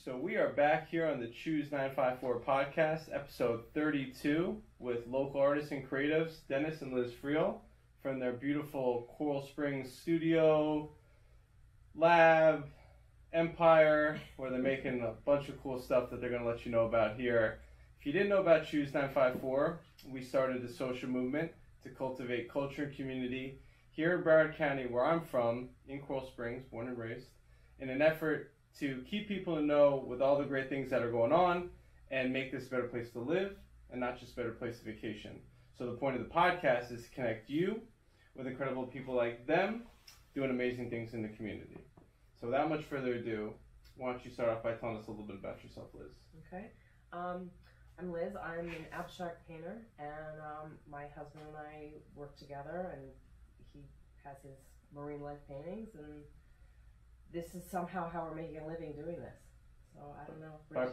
So we are back here on the Choose954 podcast, episode 32, with local artists and creatives, Dennis and Liz Friel, from their beautiful Coral Springs studio, lab, empire, where they're making a bunch of cool stuff that they're going to let you know about here. If you didn't know about Choose954, we started a social movement to cultivate culture and community here in Broward County, where I'm from, in Coral Springs, born and raised, in an effort to keep people in know with all the great things that are going on and make this a better place to live and not just a better place to vacation. So the point of the podcast is to connect you with incredible people like them doing amazing things in the community. So without much further ado, why don't you start off by telling us a little bit about yourself, Liz? Okay. I'm Liz. I'm an abstract painter, and my husband and I work together, and he has his marine life paintings, and this is somehow how we're making a living doing this. So I don't know. By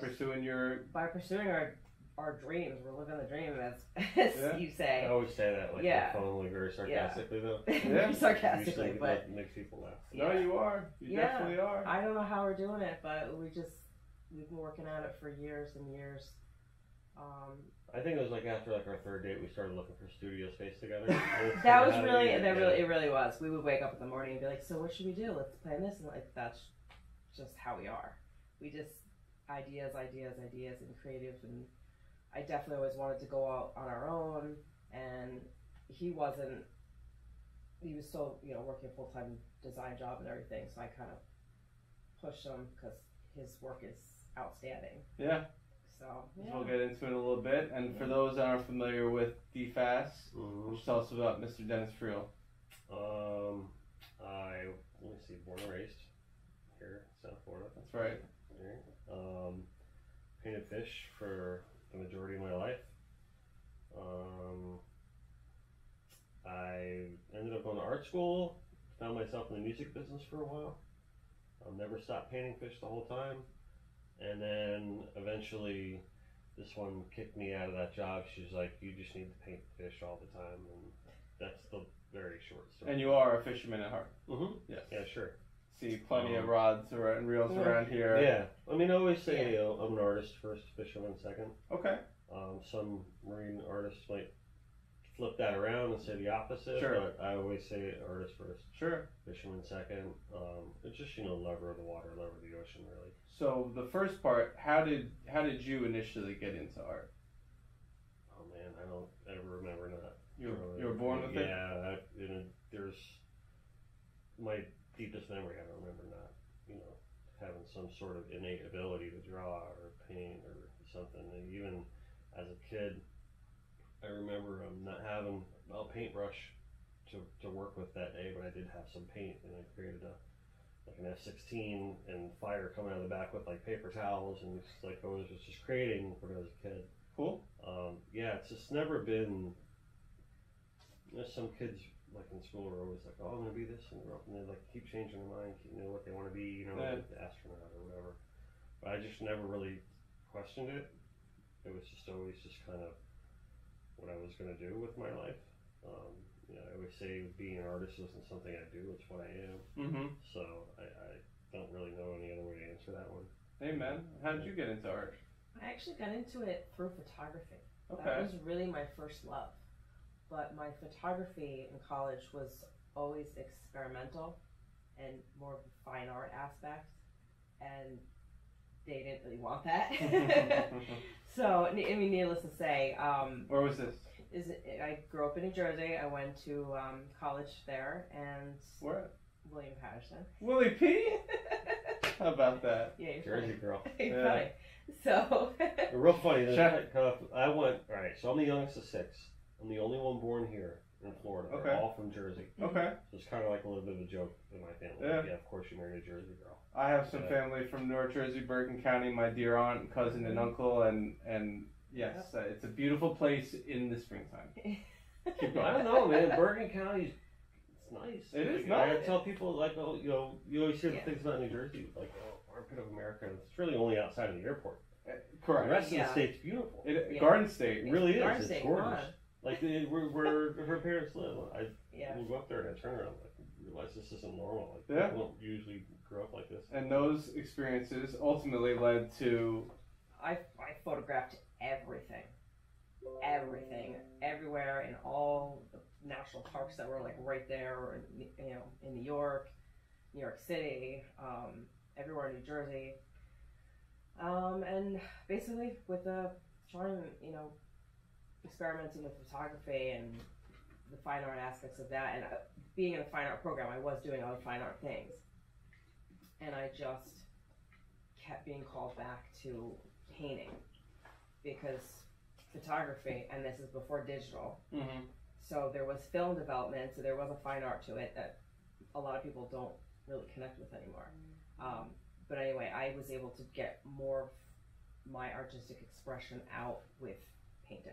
pursuing our dreams, we're living the dream, as you say. I always say that, like, phonally, very sarcastically, though. Very sarcastically, usually, but makes people laugh. No, you are. You definitely are. I don't know how we're doing it, but we've been working at it for years and years. I think it was like after our third date, we started looking for studio space together. That was really, it really was. We would wake up in the morning and be like, so what should we do? Let's plan this, and like that's just how we are. We just ideas, and creative, and I definitely always wanted to go out on our own, and he was still, working a full-time design job and everything, so I kind of pushed him because his work is outstanding. Yeah. So, we'll get into it a little bit. And for those that aren't familiar with DFAS, tell us about Mr. Dennis Friel. Born and raised here in South Florida. That's right. Painted fish for the majority of my life. I ended up going to art school, found myself in the music business for a while. Never stopped painting fish the whole time. And then eventually this one kicked me out of that job. She's like, you just need to paint fish all the time. And that's the very short story. And you are a fisherman at heart. Mm-hmm. Yes. Yeah, sure. See plenty of rods and reels around here. Yeah. I mean, I always say I'm an artist first, fisherman second. Okay. Some marine artists might flip that around and say the opposite. Sure. But I always say artist first. Sure. Fisherman second. It's just, lover of the water, lover of the ocean, really. So the first part, how did you initially get into art? Oh man, I don't ever remember not. You were born with it? Yeah, there's my deepest memory. I don't remember not, having some sort of innate ability to draw or paint or something. And even as a kid, I remember not having a paintbrush to work with that day, but I did have some paint, and I created an F-16 and fire coming out of the back with like paper towels, and it's like I was just creating when I was a kid. Cool. It's just never been. Some kids like in school are always like, oh, I'm gonna be this, and they like keep changing their mind, what they want to be, like the astronaut or whatever. But I just never really questioned it. It was just always just kind of what I was gonna do with my life. I always say being an artist isn't something I do, it's what I am. Mm-hmm. So I don't really know any other way to answer that one. Amen. How did you get into art? I actually got into it through photography. Okay. That was really my first love. But my photography in college was always experimental and more of a fine art aspect, and they didn't really want that. So, I mean, needless to say, where was this? I grew up in New Jersey. I went to college there, and where? William Patterson. Willie P? How about that? Yeah, you're Jersey funny. girl. You're funny. So real funny. I went. All right. So I'm the youngest of six. I'm the only one born here in Florida. Okay. They're all from Jersey. Okay. So it's kind of like a little bit of a joke in my family. Yeah. Like, of course you married a Jersey girl. I have some family from North Jersey, Bergen County. My dear aunt, cousin, and uncle, and yes, it's a beautiful place in the springtime. Keep going. I don't know, man. Bergen County, it's nice. It is nice. nice. I tell people like, you always hear the things about New Jersey, like, armpit of America. It's really only outside of the airport. Correct. The rest of the state's beautiful. Garden State really Garden is. State, It's gorgeous. Like where her parents live. We'll go up there and I turn around, like, realize this isn't normal. Like, people don't usually grew up like this. And those experiences ultimately led to... I photographed everything, everywhere in all the national parks that were like right there, or in New York City, everywhere in New Jersey, and basically with trying, experimenting with photography and the fine art aspects of that, and being in a fine art program, I was doing other fine art things, and I just kept being called back to painting, because photography, and this is before digital, so there was film development, so there was a fine art to it that a lot of people don't really connect with anymore. But anyway, I was able to get more of my artistic expression out with painting.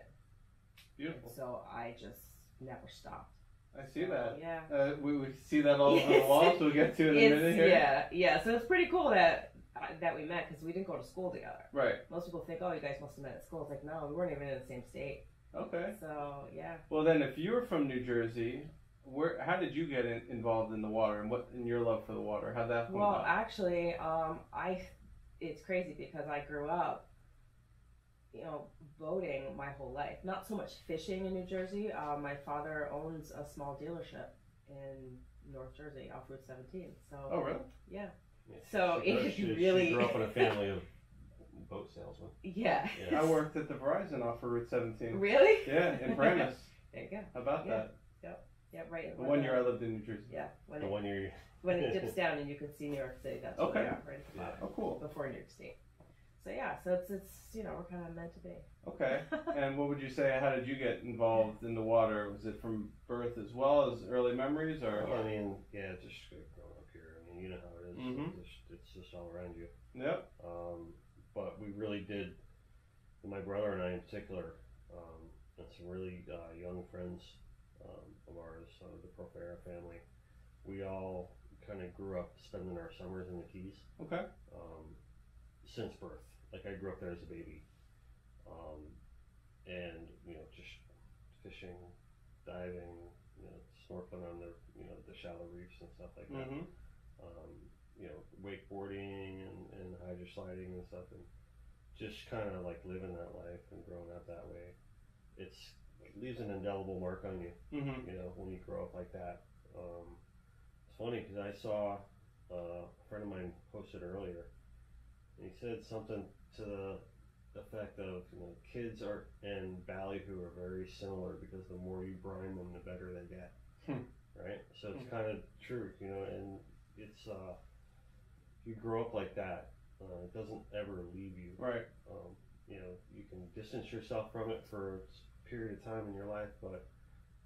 Beautiful. So I just never stopped. I see that. Yeah. We see that all over the walls. We'll get to it in a minute here. Yeah. So it's pretty cool that we met, because we didn't go to school together. Right. Most people think, oh, you guys must have met at school. It's like, no, we weren't even in the same state. Okay. So yeah. Well, then, if you were from New Jersey, how did you get involved in the water, and what in your love for the water? How'd that come about? Well, actually, it's crazy because I grew up, boating my whole life. Not so much fishing in New Jersey. My father owns a small dealership in North Jersey off Route 17. So. Oh, really? Yeah. Yeah, So she really. She grew up in a family of boat salesmen. Yeah. I worked at the Verizon off of Route 17. Really? Yeah, in Paramus. There you go. How about that? Yeah, right. The 1 year I lived in New Jersey. Yeah. The 1 year. When it dips down and you can see New York City, that's where we are, right at the bottom. Oh, cool. Before New York State. So yeah, so it's we're kind of meant to be. Okay. And what would you say? How did you get involved in the water? Was it from birth as well as early memories, or? Well, I mean, yeah, just growing up here. I mean, you know how it is. It's just all around you. Yep. But we really did. My brother and I, in particular, and some really young friends of ours, the Profera family, we all kind of grew up spending our summers in the Keys. Okay. Since birth, like I grew up there as a baby, and just fishing, diving, snorkeling on the shallow reefs and stuff like that. Wakeboarding and hydrosliding and stuff, and just kind of like living that life and growing up that way. It leaves an indelible mark on you, when you grow up like that. It's funny because I saw a friend of mine posted earlier, and he said something to the effect of, kids and ballyhoo are very similar because the more you brine them, the better they get. Right? So it's kind of true, and it's you grow up like that, it doesn't ever leave you. Right. You can distance yourself from it for a period of time in your life, but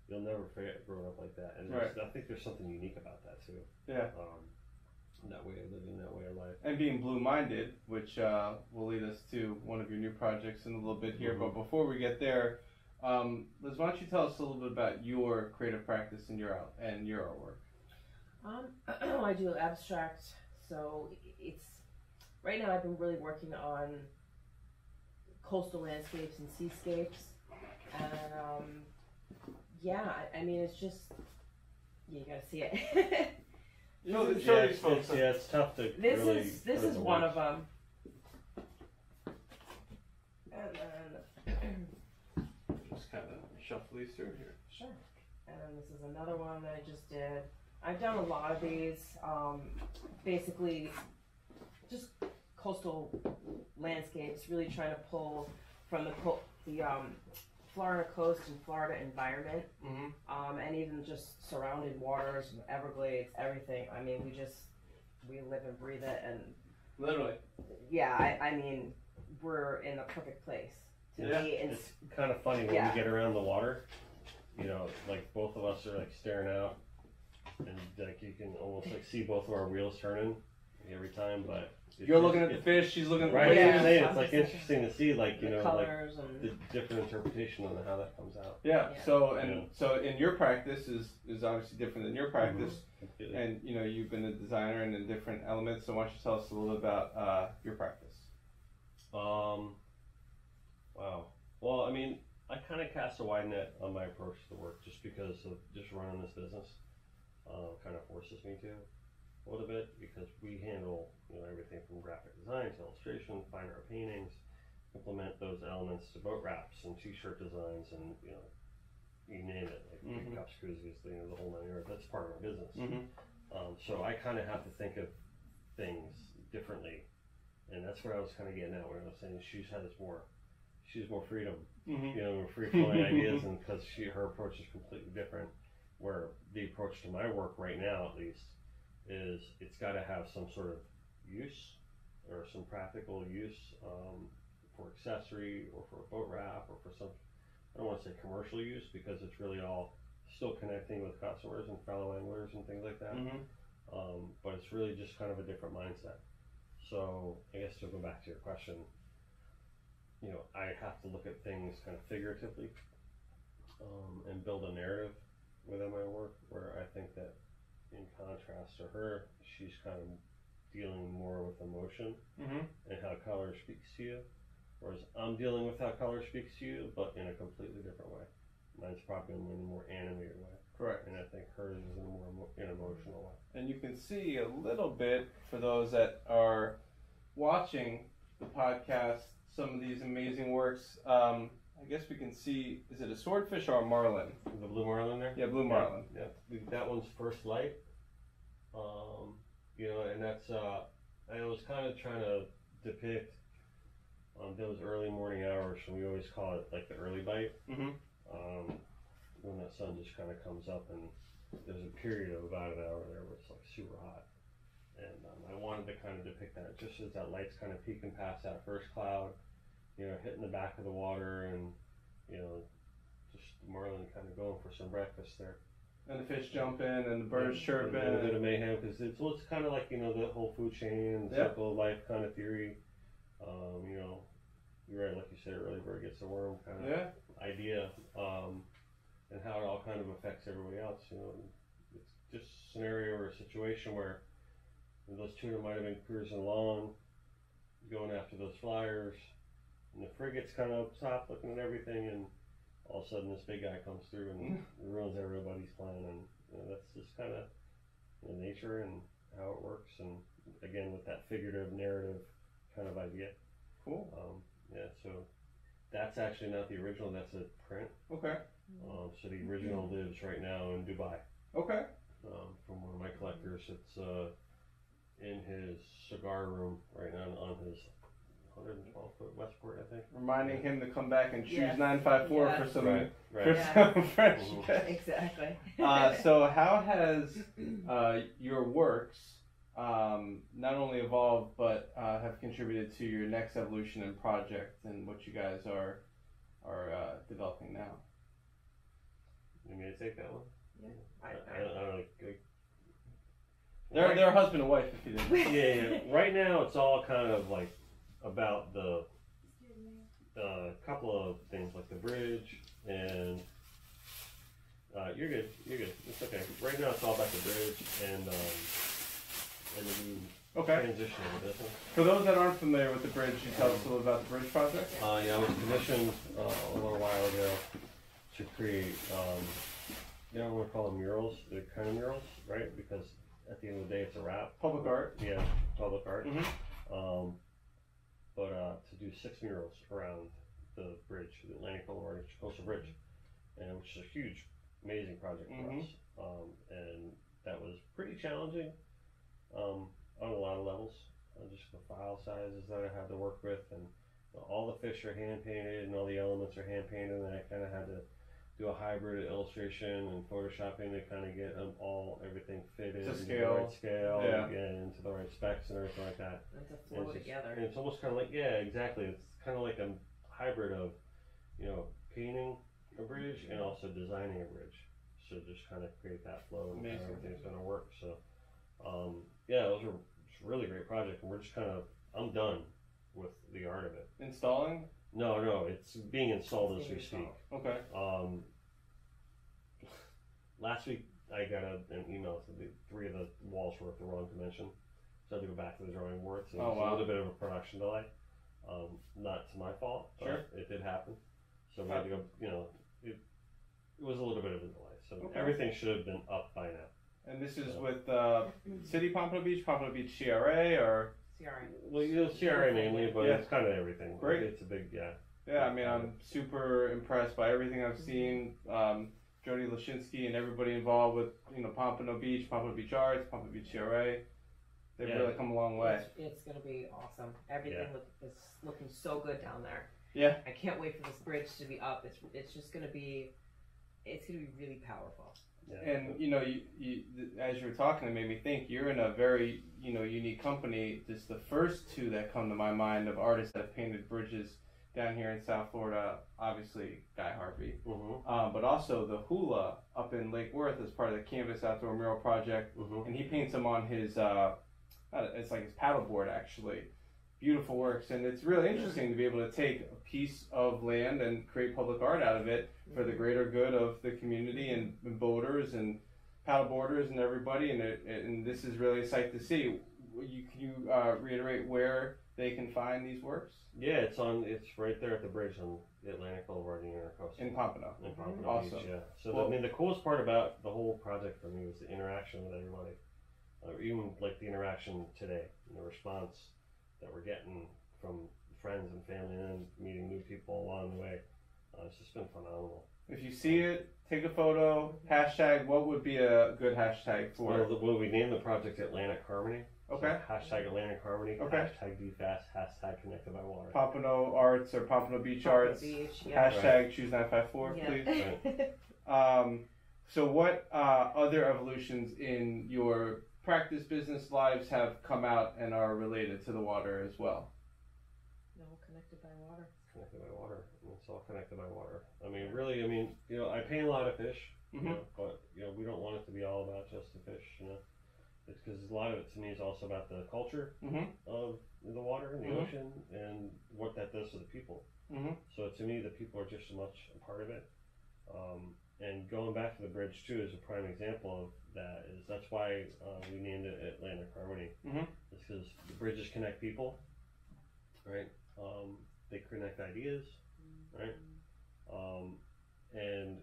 you'll never forget growing up like that. And I think there's something unique about that too. Yeah. That way of living, that way of life. And being blue-minded, which will lead us to one of your new projects in a little bit here. But before we get there, Liz, why don't you tell us a little bit about your creative practice and your artwork? I do abstract, so it's right now I've been really working on coastal landscapes and seascapes, and I mean it's just you gotta see it. It's tough to. This is one of them, and then just kind of shuffle these through here. Sure. And then this is another one that I just did. I've done a lot of these, basically just coastal landscapes, really trying to pull from the Florida coast and Florida environment, and even just surrounded waters, Everglades, everything. I mean, we live and breathe it, and literally. Yeah, I mean, we're in a perfect place to be. It's kind of funny when we get around the water. Like both of us are like staring out, and like you can almost like see both of our wheels turning every time. But you're looking at the fish, she's looking at the waves. Yeah, it's like interesting to see, like the colors and the different interpretation on how that comes out. Yeah. So in your practice is obviously different than your practice, and you've been a designer and in different elements. So why don't you tell us a little bit about your practice? Wow. Well, I mean, I kind of cast a wide net on my approach to the work, just because of just running this business kind of forces me to. a little bit, because we handle, everything from graphic design to illustration, fine art paintings, implement those elements to boat wraps and t-shirt designs, and you name it, like big cups, koozies, the whole 9 yards. That's part of our business. So I kind of have to think of things differently, and that's what I was kind of getting at when I was saying she's more freedom, free flowing ideas, and because her approach is completely different. Where the approach to my work right now, at least, is it's got to have some sort of use or some practical use for accessory or for a boat wrap or for some, I don't want to say commercial use, because it's really all still connecting with customers and fellow anglers and things like that. But it's really just kind of a different mindset. So I guess to go back to your question, I have to look at things kind of figuratively and build a narrative within my work, where I think that in contrast to her, she's kind of dealing more with emotion and how color speaks to you, whereas I'm dealing with how color speaks to you, but in a completely different way. Mine's probably in a more animated way. Correct. And I think hers is in a more emotional way. And you can see a little bit, for those that are watching the podcast, some of these amazing works. I guess we can see, is it a swordfish or a marlin? The blue marlin there? Yeah, blue marlin. Yeah. That one's First Light. And that's, I was kind of trying to depict those early morning hours, and we always call it like the early bite. When that sun just kind of comes up, and there's a period of about an hour there where it's like super hot. And I wanted to kind of depict that just as that light's kind of peeking past that first cloud, hitting the back of the water, and just the marlin kind of going for some breakfast there. And the fish jumping, and the birds chirping. And a bit of mayhem, because it's kind of like, the whole food chain, the circle of life kind of theory. You're right, like you said, early bird gets the worm kind of idea, and how it all kind of affects everybody else. It's just a scenario or a situation where those tuna might have been cruising along, going after those flyers, and the frigate's kind of up top looking at everything, and all of a sudden this big guy comes through and ruins everybody's plan. And that's just kind of nature and how it works, and again with that figurative narrative kind of idea. Cool. So that's actually not the original, that's a print. Okay. So the original lives right now in Dubai. Okay. From one of my collectors. It's in his cigar room right now on his 112-foot Westport, I think. Reminding him to come back and choose 954 for some some fresh. Exactly. So how has your works not only evolved, but have contributed to your next evolution and project and what you guys are developing now? You mean to take that one? Yeah. I don't know. They're husband and wife, if you didn't. Yeah. Right now, it's all kind of like about the couple of things, like the bridge, and you're good. It's okay. Right now, it's all about the bridge and the new transition of the business. For those that aren't familiar with the bridge, you tell us a little about the bridge project? I was commissioned a little while ago to create, I want to call them murals. They're kind of murals, right? Because at the end of the day, it's a wrap. Public art. Yeah, public art. But to do 6 murals around the bridge, the Atlantic Boulevard Coastal Bridge, and which is a huge, amazing project for us. And that was pretty challenging on a lot of levels. Just the file sizes that I had to work with, and all the fish are hand painted, and all the elements are hand painted, and I kind of had to do a hybrid illustration and photoshopping to kind of get them everything fitted to into the right scale, yeah, and into the right specs and everything like that. And to flow together. And it's almost kind of like, exactly. It's kind of like a hybrid of, painting a bridge and also designing a bridge. So just kind of create that flow and how everything's going to work. So, those are really great project, and we're just I'm done with the art of it. Installing? No, it's being installed as we speak. Okay. Last week I got an email that 3 of the walls were at the wrong dimension, so I had to go back to the drawing board. So it was a little bit of a production delay. Not to my fault, but it did happen. So we had to go. It was a little bit of a delay. So everything should have been up by now. And this is with City Pompano Beach CRA, or? CRA. Well, CRA mainly, but it's kind of everything. Great. It's a big, Yeah, I mean, I'm super impressed by everything I've seen. Jody Lashinsky and everybody involved with, Pompano Beach Arts, Pompano Beach CRA. They've really come a long way. It's going to be awesome. Everything is looking so good down there. Yeah. I can't wait for this bridge to be up. It's just going to be, really powerful. Yeah. And you as you were talking, it made me think you're in a very unique company. Just the first two that come to my mind of artists that have painted bridges down here in South Florida, obviously Guy Harvey, but also the Hula up in Lake Worth as part of the Canvas Outdoor Mural Project, and he paints them on his it's like his paddleboard actually. Beautiful works, and it's really interesting to be able to take a piece of land and create public art out of it for the greater good of the community and boaters and paddleboarders and everybody. And this is really a sight to see. Can you reiterate where they can find these works? Yeah, it's right there at the bridge on the Atlantic Boulevard in Intercoastal. In Pompano. In Pompano Awesome. Beach, yeah. So the coolest part about the whole project for me was the interaction with everybody, even like the interaction today, and the response that we're getting from friends and family and meeting new people along the way. It's just been phenomenal. If you see it, take a photo, hashtag. What would be a good hashtag for it? Well, we named the project Atlantic Harmony. Okay. So hashtag Atlantic Harmony. Okay. Hashtag DFAST. Hashtag Connected by Water. Pompano Arts or Pompano Beach Arts. Hashtag Choose954, please. Right. So what other evolutions in your practice business lives have come out and are related to the water as well? No, Connected by Water. Connected by Water. It's all connected by water. I mean, really, I paint a lot of fish, but we don't want it to be all about just the fish, It's because a lot of it to me is also about the culture of the water and the ocean and what that does to the people. So to me, the people are just as much a part of it. And going back to the bridge too is a prime example of that. That's why we named it Atlantic Harmony. It's because the bridges connect people, right? They connect ideas, right? And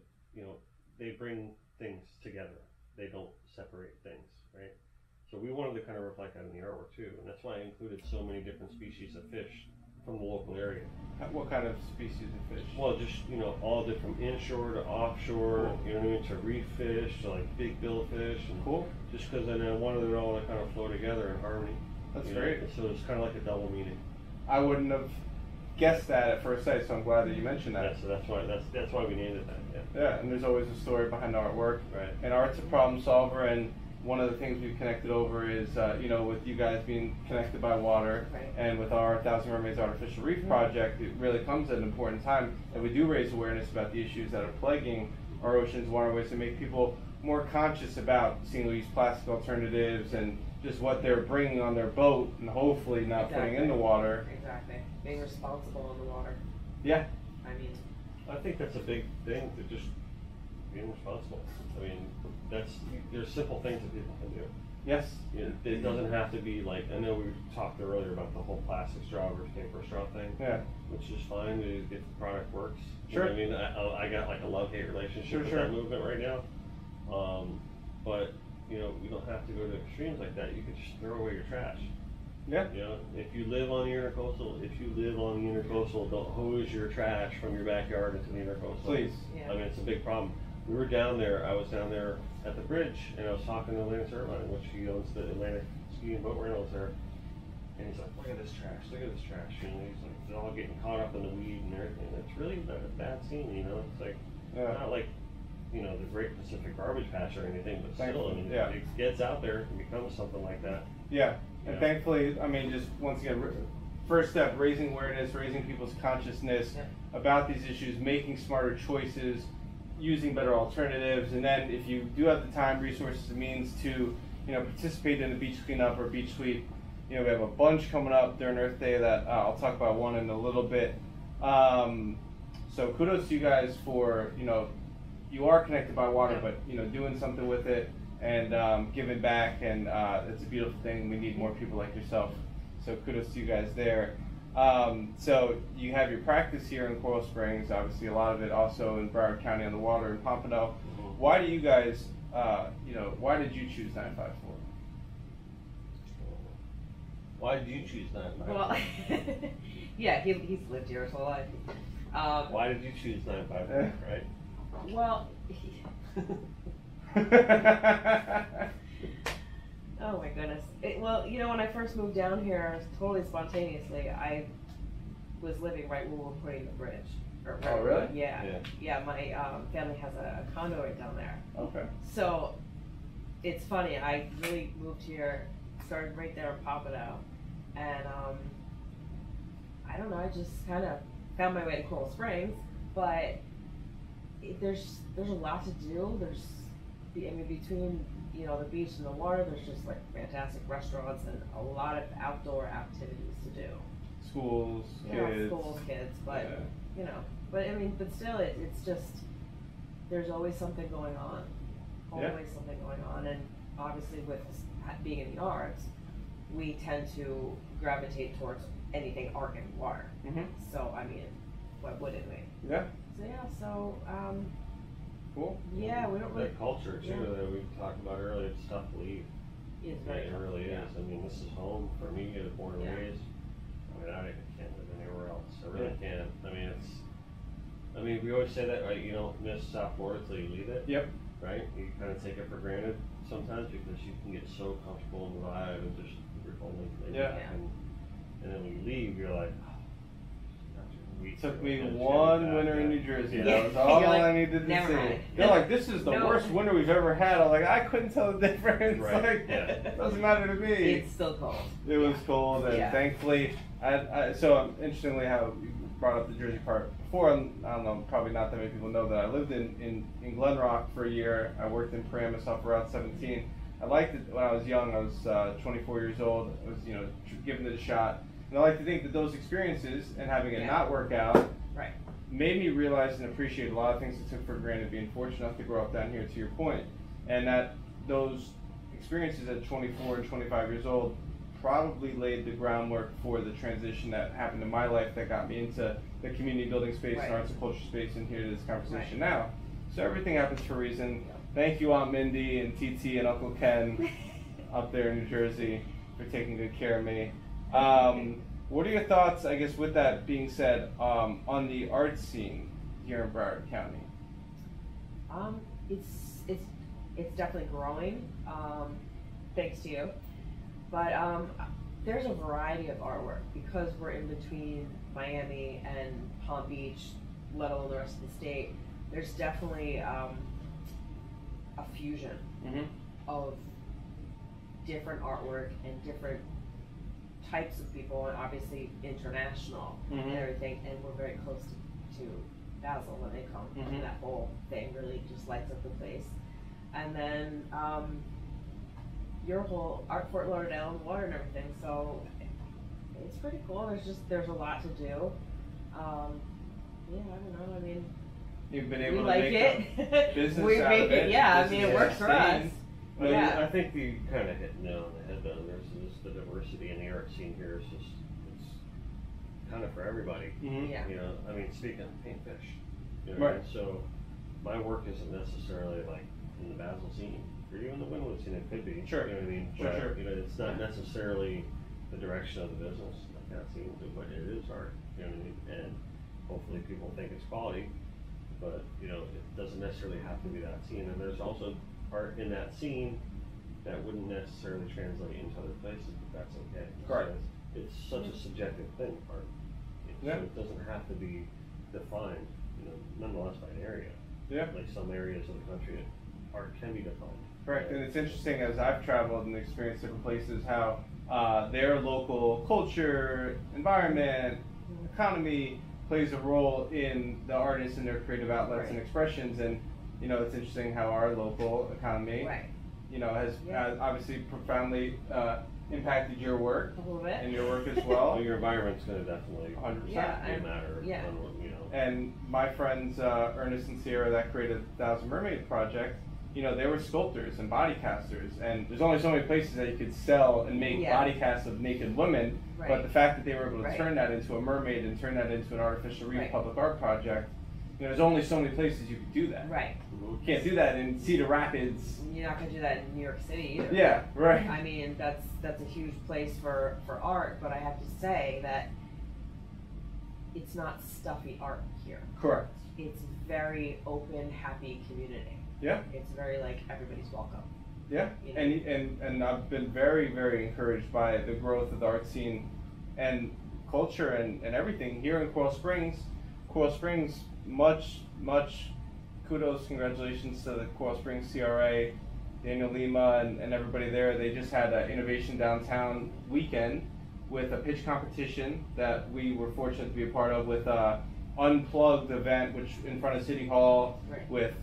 they bring things together. They don't separate things, right? So we wanted to kind of reflect that in the artwork too, and that's why I included so many different species of fish from the local area. What kind of species of fish? Well, just all different inshore to offshore, to reef fish to like big bill fish, and just because I wanted it all to kind of flow together in harmony. That's great. So it's kind of like a double meaning. I wouldn't have guessed that at first sight, so I'm glad that you mentioned that. Yeah, so that's why we named it that. Yeah, and there's always a story behind the artwork. Right. And art's a problem solver, and one of the things we've connected over is, with you guys being connected by water, and with our 1,000 Mermaids Artificial Reef Project, it really comes at an important time that we do raise awareness about the issues that are plaguing our oceans, waterways, to make people more conscious about single-use plastic alternatives and just what they're bringing on their boat and hopefully not putting in the water. Exactly. Being responsible in the water. Yeah. I think that's a big thing, to just being responsible. There's simple things that people can do. Yes. It doesn't have to be like, I know we talked earlier about the whole plastic straw versus paper straw thing. Yeah. Which is fine if the product works. Sure. I got like a love-hate relationship with that movement right now. But we don't have to go to extremes like that. You could just throw away your trash. Yeah. If you live on the intercoastal, don't hose your trash from your backyard into the intercoastal. Please. Yeah. It's a big problem. We were down there. I was down there at the bridge, and I was talking to Atlantic Irvine, which he owns the Atlantic Ski and Boat Rentals there. And he's like, "Look at this trash! Look at this trash!" He's like, "They're all getting caught up in the weed and everything." And it's really not a bad scene, It's like not like the Great Pacific Garbage Patch or anything, but still, it gets out there and becomes something like that. Yeah. And thankfully, just once again, first step, raising awareness, raising people's consciousness about these issues, making smarter choices, using better alternatives, and then if you do have the time, resources, and means to, participate in a beach cleanup or beach sweep, we have a bunch coming up during Earth Day that I'll talk about one in a little bit. So kudos to you guys for, you are connected by water, but, doing something with it and giving back, and it's a beautiful thing. We need more people like yourself. So kudos to you guys there. So you have your practice here in Coral Springs, obviously a lot of it also in Broward County on the water in Pompano. Why do you guys why did you choose 954? Why did you choose 954? Well, yeah, he's lived here his whole life. Why did you choose 954, right? Well, oh my goodness. When I first moved down here, totally spontaneously, I was living right where we were putting the bridge. Oh, really? Yeah. My family has a condo right down there. Okay. So it's funny. I really moved here, started right there in Pompano, and I don't know. I just kind of found my way to Coral Springs, but there's a lot to do. Between the beach and the water, there's just like fantastic restaurants and a lot of outdoor activities to do. Schools, kids, but but still, it's just there's always something going on, and obviously with being in the arts, we tend to gravitate towards anything art and water. Mm-hmm. So what wouldn't we? Yeah. Cool. Yeah, we don't really. The culture too that we talked about earlier, it's tough to leave. It really is. I mean, this is home for me. I was born and raised. I can't live anywhere else. I really can't. We always say that, right? You don't miss South Florida till you leave it. Yep. Right? You kind of take it for granted sometimes because you can get so comfortable in the vibe and just you're home. And then when you leave, you're like, it took me one winter in New Jersey. That was all I needed to see. They're like, this is the worst winter we've ever had. I'm like, I couldn't tell the difference. Right. It doesn't matter to me. It's still cold. It was cold, and thankfully, interestingly how you brought up the Jersey part before, I don't know, probably not that many people know that I lived in Glen Rock for a year. I worked in Paramus up around 17. I liked it when I was young. I was 24 years old. I was, giving it a shot. And I like to think that those experiences and having it not work out made me realize and appreciate a lot of things I took for granted, being fortunate enough to grow up down here, to your point. And that those experiences at 24 and 25 years old probably laid the groundwork for the transition that happened in my life that got me into the community building space and arts and culture space and here to this conversation now. So everything happens for a reason. Thank you, Aunt Mindy and TT and Uncle Ken up there in New Jersey for taking good care of me. What are your thoughts, I guess, with that being said, on the art scene here in Broward County? It's definitely growing, thanks to you. But there's a variety of artwork because we're in between Miami and Palm Beach, let alone the rest of the state. There's definitely a fusion of different artwork and different types of people, and obviously international and everything. And we're very close to Basel when they come. And that whole thing really just lights up the place. And then your whole Art Fort Lauderdale and water and everything. So it's pretty cool. There's a lot to do. I don't know. You've been able to make it. Business we out make of it. Yeah, it works for us. I think you kind of hit the nail on the head though. There's the diversity in the art scene here. It's kind of for everybody. Speaking of paintfish, so my work isn't necessarily like in the Basel scene. For you in the Wynwood scene, it could be. Sure. You know what I mean? Sure. It's not necessarily the direction of the business like that scene, but it is art. You know what I mean? And hopefully people think it's quality, but it doesn't necessarily have to be that scene. And there's also art in that scene that wouldn't necessarily translate into other places, but that's okay. Correct. So it's such a subjective thing, art. So it doesn't have to be defined, nonetheless by an area. Yeah. Like some areas of the country, art can be defined. Correct, and it's interesting as I've traveled and experienced different places how their local culture, environment, economy plays a role in the artists and their creative outlets and expressions. And it's interesting how our local economy, has obviously profoundly impacted your work and your work as well. Well, your environment's going to definitely 100% be a matter of And my friends Ernest and Sierra that created the Thousand Mermaid Project, they were sculptors and body casters, and there's only so many places that you could sell and make body casts of naked women, but the fact that they were able to turn that into a mermaid and turn that into an artificial reef public art project, there's only so many places you can do that. Right. You can't do that in Cedar Rapids. You're not gonna do that in New York City either. Yeah, right. I mean, that's a huge place for art, but I have to say that it's not stuffy art here. Correct. It's very open, happy community. Yeah. It's very like everybody's welcome. Yeah, You know? and I've been very, very encouraged by the growth of the art scene and culture and everything here in Coral Springs. Coral Springs, much kudos, congratulations to the Coral Springs CRA, Daniel Lima and everybody there. They just had an Innovation Downtown weekend with a pitch competition that we were fortunate to be a part of, with a unplugged event which in front of City Hall, Right. with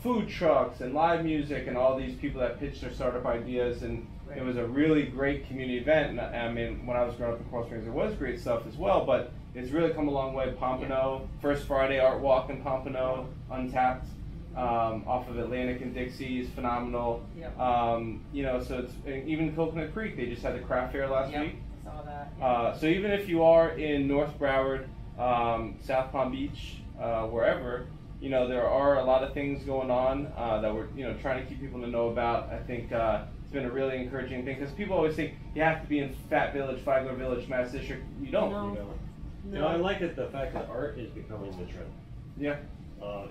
food trucks and live music and all these people that pitched their startup ideas, and Right. it was a really great community event. And I mean, when I was growing up in Coral Springs, there was great stuff as well, but it's really come a long way. Pompano, First Friday Art Walk in Pompano, Untapped, off of Atlantic and Dixie is phenomenal. Yep. So it's even Coconut Creek. They just had the craft fair last Yep. week. I saw that. Yeah. So even if you are in North Broward, South Palm Beach, wherever, there are a lot of things going on that we're trying to keep people to know about. I think it's been a really encouraging thing, because people always think you have to be in Fat Village, Flagler Village, Mass District. You don't. No. You know. No. I like it, the fact that art is becoming the trend. Yeah.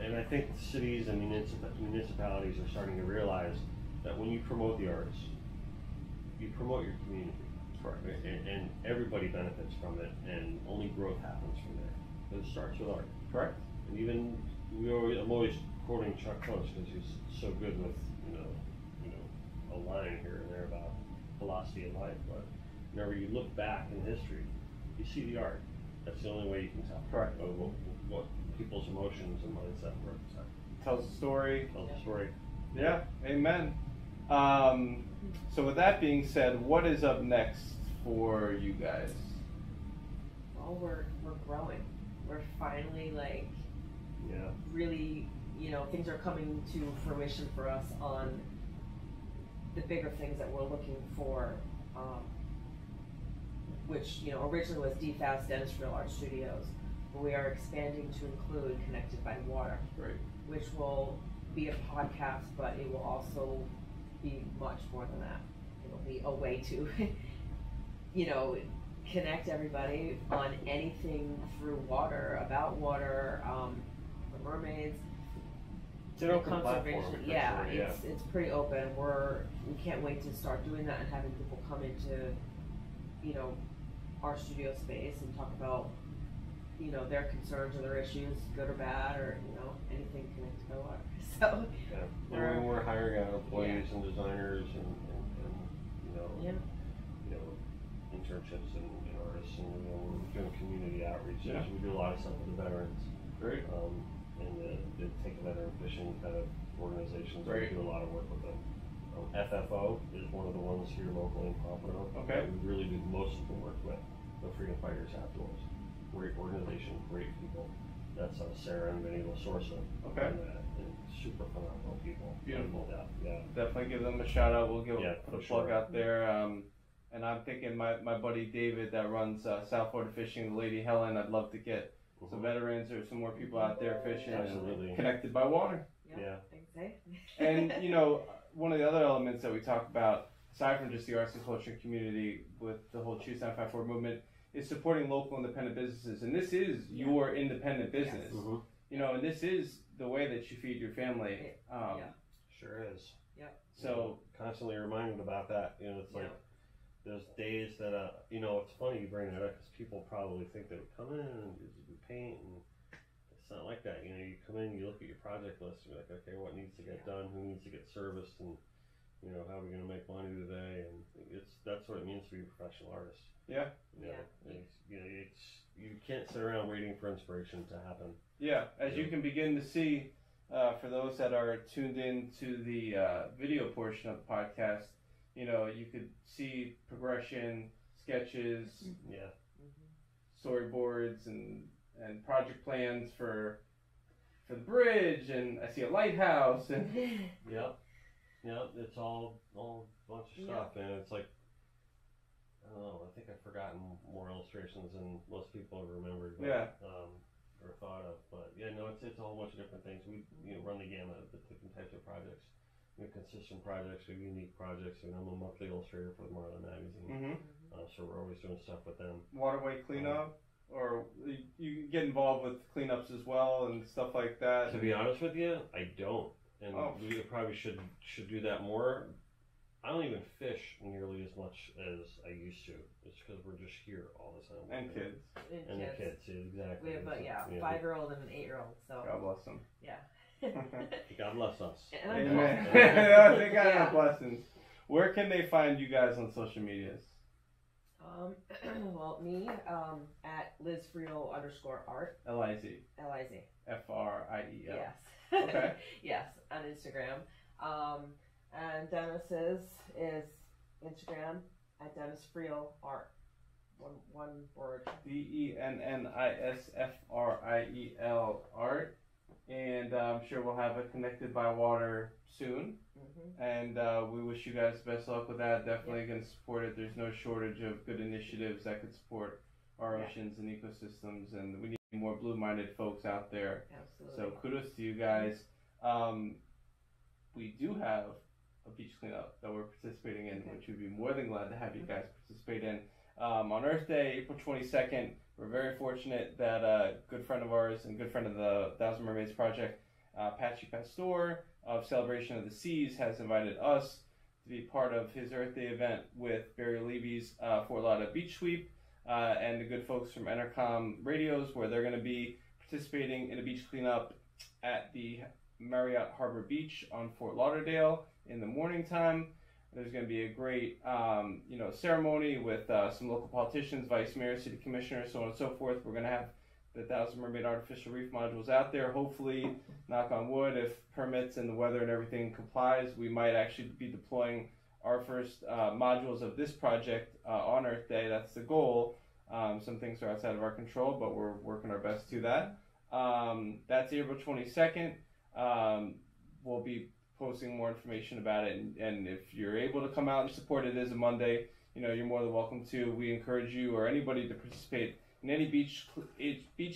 And I think cities and municipalities are starting to realize that when you promote the arts, you promote your community. Correct. And everybody benefits from it, and only growth happens from there. It starts with art. Correct. And even I'm always quoting Chuck Close because he's so good with a line here and there about philosophy of life. But whenever you look back in history, you see the art. That's the only way you can tell. Correct. What people's emotions and mindset were. Tells the story. Tells the story. Yeah. Amen. So with that being said, what is up next for you guys? Well, we're growing. We're finally Yeah. really, things are coming to fruition for us on the bigger things that we're looking for, which, originally was DFAS, Dennis Friel Art Studios. But we are expanding to include Connected by Water, Great. which will be a podcast, but it will also be much more than that. It'll be a way to, connect everybody on anything through water, about water, the mermaids, It's an open platform. for Yeah, sure, yeah. it's pretty open. We can't wait to start doing that and having people come into, our studio space and talk about, their concerns or their issues, good or bad, or anything connected by water. So Yeah. And we're hiring out employees and designers and yeah. Internships and artists, and we're doing community outreach. Yeah. So we do a lot of stuff with the veterans. Great. And the Take a Veteran Fishing kind of organizations. Great. We do a lot of work with them. FFO is one of the ones here locally in Pompano. Okay. We really do most of the work with the Freedom Fighters Outdoors. Great organization, great people. That's Sarah and Benito Sorsa. Okay. And super phenomenal people. Beautiful. Yeah. Definitely give them a shout out. We'll put a for plug sure. out there. And I'm thinking my buddy David that runs South Florida Fishing, the Lady Helen, I'd love to get some veterans or some more people out there fishing. Absolutely. And connected by water. Yeah. And one of the other elements that we talk about, aside from just the arts and culture community with the whole Choose954 movement, is supporting local independent businesses. And this is your independent business. Yes. Mm-hmm. And this is the way that you feed your family. Sure is. Yep. So constantly reminded about that. It's like those days that it's funny you bring that up, because people probably think they would come in and do paint, and it's not like that. You come in, you look at your project list, and you're like, okay, what needs to get done, who needs to get serviced, and how are we going to make money today? And that's what it means to be a professional artist. Yeah. You can't sit around waiting for inspiration to happen. Yeah, as you can begin to see, for those that are tuned in to the video portion of the podcast, you could see progression, sketches, storyboards, and project plans for the bridge, and I see a lighthouse, and Yep, it's all a bunch of stuff, and it's like, I don't know, I think I've forgotten more illustrations than most people have remembered, or thought of, but it's a whole bunch of different things. We run the gamut of the different types of projects. We have consistent projects, we have unique projects, and I'm a monthly illustrator for the Marlin magazine. So we're always doing stuff with them. Waterway cleanup, or you get involved with cleanups as well and stuff like that. To be honest with you, I don't, and we probably should do that more. I don't even fish nearly as much as I used to. It's because we're just here all the time. And kids. And the kids, exactly. We have a 5-year-old and an 8-year-old. So God bless them. Yeah. God bless us. Amen. They got blessings. Where can they find you guys on social medias? Well, me at Liz Friel _art. Liz. Liz. Friel. Yes. Okay. Yes, on Instagram. And Dennis's is Instagram at Dennis Friel art. One word. DENNISFRIEL art. And I'm sure we'll have it connected by water soon. And we wish you guys the best luck with that. Definitely going to support it. There's no shortage of good initiatives that could support our oceans and ecosystems, and we need more blue-minded folks out there. Absolutely. So kudos to you guys. We do have a beach cleanup that we're participating in, which we'd be more than glad to have you guys participate in. On Earth Day, April 22nd, we're very fortunate that a good friend of ours and good friend of the Thousand Mermaids Project, Patchy Pastor of Celebration of the Seas, has invited us to be part of his Earth Day event with Barry Levy's Fort Lauderdale Beach Sweep and the good folks from Entercom Radios, where they're going to be participating in a beach cleanup at the Marriott Harbor Beach on Fort Lauderdale in the morning time. There's going to be a great, ceremony with some local politicians, vice mayor, city commissioners, so on and so forth. We're going to have the Thousand Mermaid artificial reef modules out there. Hopefully, knock on wood, if permits and the weather and everything complies, we might actually be deploying our first modules of this project on Earth Day. That's the goal. Some things are outside of our control, but we're working our best to that. That's April 22nd. We'll be posting more information about it, and if you're able to come out and support it, as a Monday, you're more than welcome to. We encourage you or anybody to participate in any beach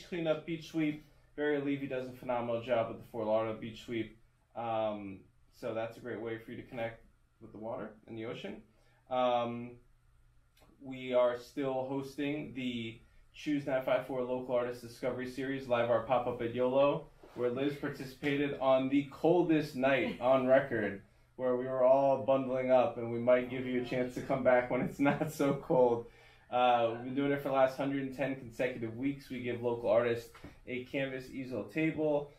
cleanup, beach sweep. Barry Levy does a phenomenal job with the Fort Lauderdale Beach Sweep, so that's a great way for you to connect with the water and the ocean. We are still hosting the Choose954 Local Artist Discovery Series, Live Art Pop-Up at YOLO, where Liz participated on the coldest night on record, where we were all bundling up, and we might give you a chance to come back when it's not so cold. We've been doing it for the last 110 consecutive weeks. We give local artists a canvas easel table.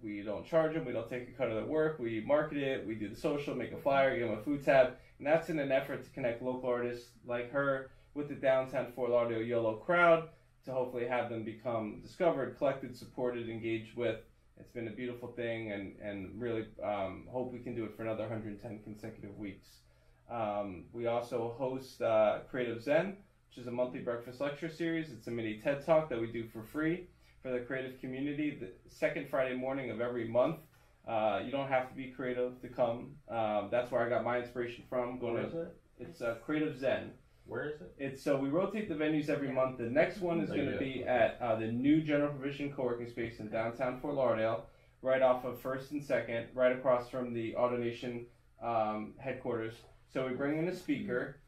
We don't charge them. We don't take a cut of their work. We market it. We do the social, make a flyer, give them a food tab. And that's in an effort to connect local artists like her with the downtown Fort Lauderdale YOLO crowd, to hopefully have them become discovered, collected, supported, engaged with. It's been a beautiful thing, and really hope we can do it for another 110 consecutive weeks. We also host Creative Zen, which is a monthly breakfast lecture series. It's a mini TED Talk that we do for free for the creative community the second Friday morning of every month. You don't have to be creative to come. That's where I got my inspiration from. It's Creative Zen. Where is it? So we rotate the venues every month. The next one is going to be at the new General Provision co-working space in downtown Fort Lauderdale, right off of 1st and 2nd, right across from the AutoNation headquarters. So we bring in a speaker.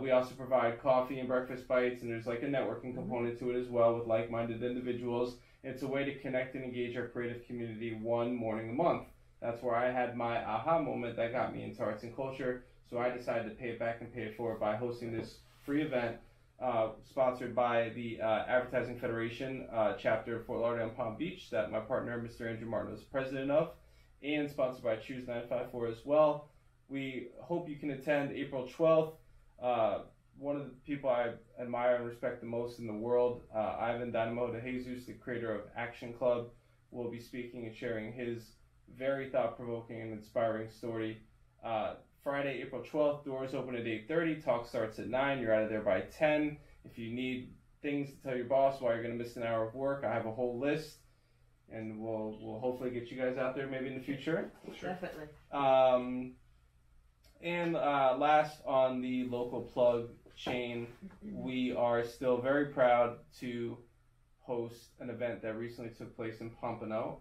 We also provide coffee and breakfast bites, and there's like a networking component to it as well with like-minded individuals. It's a way to connect and engage our creative community one morning a month. That's where I had my aha moment that got me into arts and culture. So I decided to pay it back and pay it forward by hosting this free event sponsored by the Advertising Federation chapter of Fort Lauderdale and Palm Beach that my partner, Mr. Andrew Martin, is president of, and sponsored by Choose954 as well. We hope you can attend April 12th. One of the people I admire and respect the most in the world, Ivan Dynamo de Jesus, the creator of Action Club, will be speaking and sharing his very thought-provoking and inspiring story. Friday, April 12th, doors open at 8:30, talk starts at 9, you're out of there by 10. If you need things to tell your boss why you're going to miss an hour of work, I have a whole list, and we'll hopefully get you guys out there maybe in the future. Sure. Definitely. And last on the local plug chain, we are still very proud to host an event that recently took place in Pompano.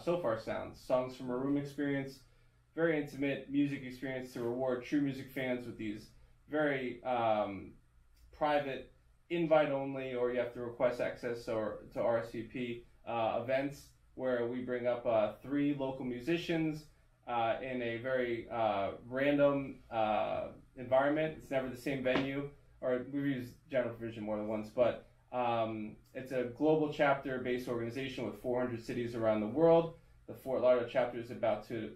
So Far Sounds, Songs from a Room experience, very intimate music experience to reward true music fans with these very private, invite only, or you have to request access or to RSVP events where we bring up 3 local musicians in a very random environment. It's never the same venue, or we've used General Provision more than once, but it's a global chapter-based organization with 400 cities around the world. The Fort Lauderdale chapter is about to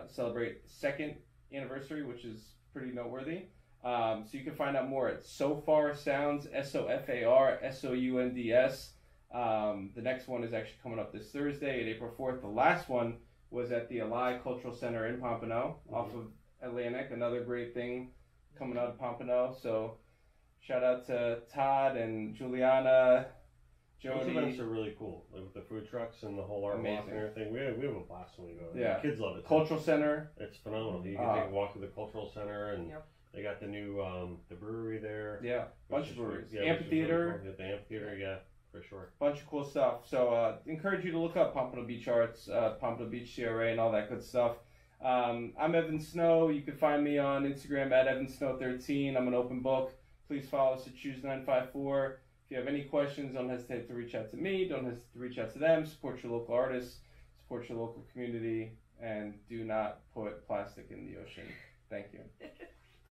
celebrate 2nd anniversary, which is pretty noteworthy. So you can find out more at So Far Sounds, SOFAR, SOUNDS. The next one is actually coming up this Thursday, April 4th. The last one was at the Ally Cultural Center in Pompano, off of Atlantic. Another great thing coming out of Pompano. So shout out to Todd and Juliana, Jody. Those events are really cool, like with the food trucks and the whole art walk and everything. We have a blast when we go. Yeah, the kids love it. Cultural Center. It's phenomenal. You can take a walk through the cultural center, and they got the new the brewery there. Yeah, bunch of breweries. Yeah, Amphitheater. Really cool. The amphitheater, yeah, for sure. Bunch of cool stuff. So encourage you to look up Pompano Beach Arts, Pompano Beach CRA, and all that good stuff. I'm Evan Snow. You can find me on Instagram at EvanSnow13. I'm an open book. Please follow us at Choose954. If you have any questions, don't hesitate to reach out to me. Don't hesitate to reach out to them. Support your local artists. Support your local community. And do not put plastic in the ocean. Thank you.